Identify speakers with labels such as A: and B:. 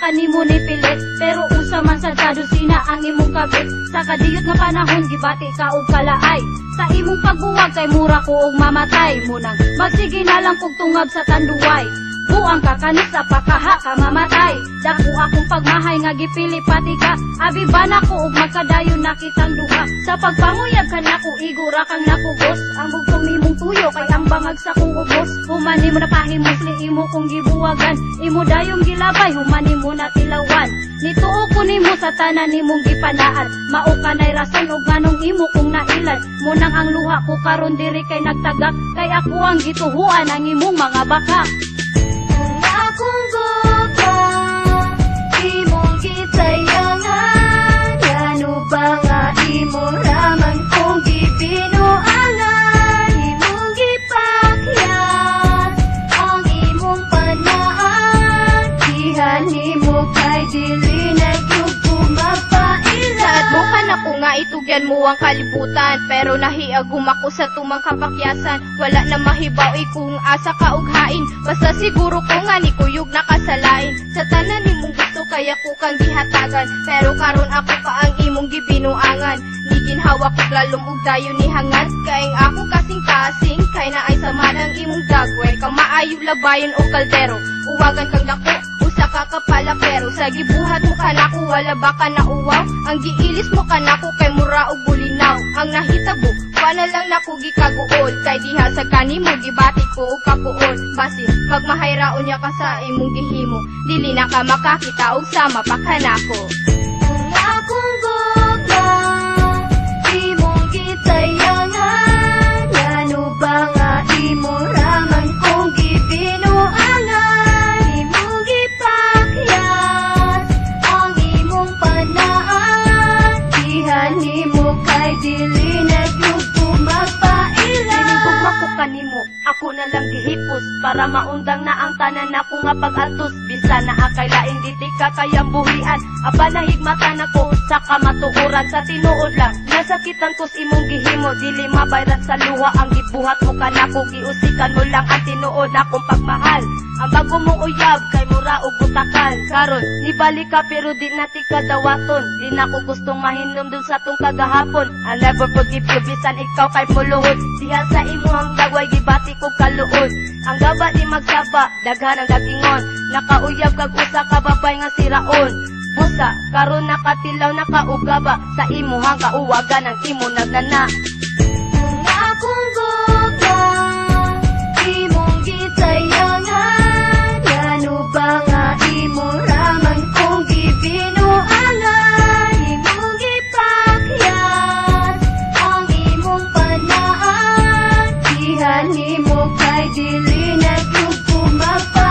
A: kanimo ni pilit, pero usa man sa sina ang imong kabit. Sa kadiyot nga panahon gibati ka og kalaay, sa imong pagbuwag kay mura ko og mamatay. Munang magsige na lang kog tungab sa tanduway, buang ka kanis sa pakaha ka mamatay. Dako akong pagmahay nga gipili pati ka, abi ba na ko og magkadayon na kitang duha. Sa pagpanguyab ka nako igura kang nakugos, ang bugtong nimong tuyo kay ang bangag sa kong ubos. Humani mo na pahimosli imo kong gibuwagan, imo dayong gilabay humani mo na tilawan. Nituo ko nimo sa tanan nimong gipanaan, mao kanay rason og nganong imo kong nailan. Munang ang luha ko karon diri kay nagtagak, kay ako ang gituhuan ang imong mga baka.
B: Akong guba, imong gitayangan, ano ba nga imo raman kong gibinuangan. Imong gipakyat, ang imong panaan, dihan nimo kay dili na yung pumapailan.
C: Saad mo ka na ko nga itugyan mo ang kalibutan, pero nahiagum ako sa tumang kapakyasan. Wala na mahibaw ikong asa kaughain, basta siguro ko nga ni kuyog nakasalain. Sa tanan nimong gusto kaya ko kang gihatagan, pero karon ako pa ang imong gibinuangan. Di ginhawa ko lalong og dayon ni hangad, kaing ako kasing-kasing kay na ay sama ng imong dagway. Kang maayo labayon o kaldero, uwagan kang dako usa ka kapala, pero sa gibuhat mo kanako wala ba ka na uwaw. Ang giilis mo kanako kay mura og bulinaw. Ang nahitabo na lang nako gikaguol, kay diha sa kanimo gibati ko og kapuon. Basi pagmahayraon niya ka sa imong gihimo, dili na ka makakita og sama pa kanako.
B: Akong guba, imong gitayangan, ano ba nga imo raman kong gibinuangan. Imong gipakyat, ang imong panaan, dihan nimo kay dili na yung pumapailan.
A: Sinigugma ko kanimo, ako na lang gihipos, para maundang na ang tanan na ko nga pag-atos. Bisa na akay laing diti ka kayang buhian, aba nahigmata na ko sa kamatuoran. Sa tinuod lang, nasakitan kos imong gihimo, dili mabayran sa luha ang gibuhat mo kanako. Giusikan mo lang ang tinuod na kong pagmahal, ang bago mong uyab kay mura og butakal. Karon nibalik ka pero di na ti kadawaton, di na ko gustong mahinom dun sa tong kagahapon. I never forgive you bisan ikaw kay muluhod, diha sa imo ang dagway gibati ko kaluod. Ang gaba di magsaba, daghan ang dagingon, nakauyab kag usa ka babay nga siraon. Busa karon nakatilaw nakaugaba, sa imo hang kauwagan ang imo nagnana.
B: Akong guba, imong gitayangan, ano ba nga imo raman kong gibinuangan. Imong gipakyat, ang imong panaan, dihan nimo kay dili na yung pumapailan.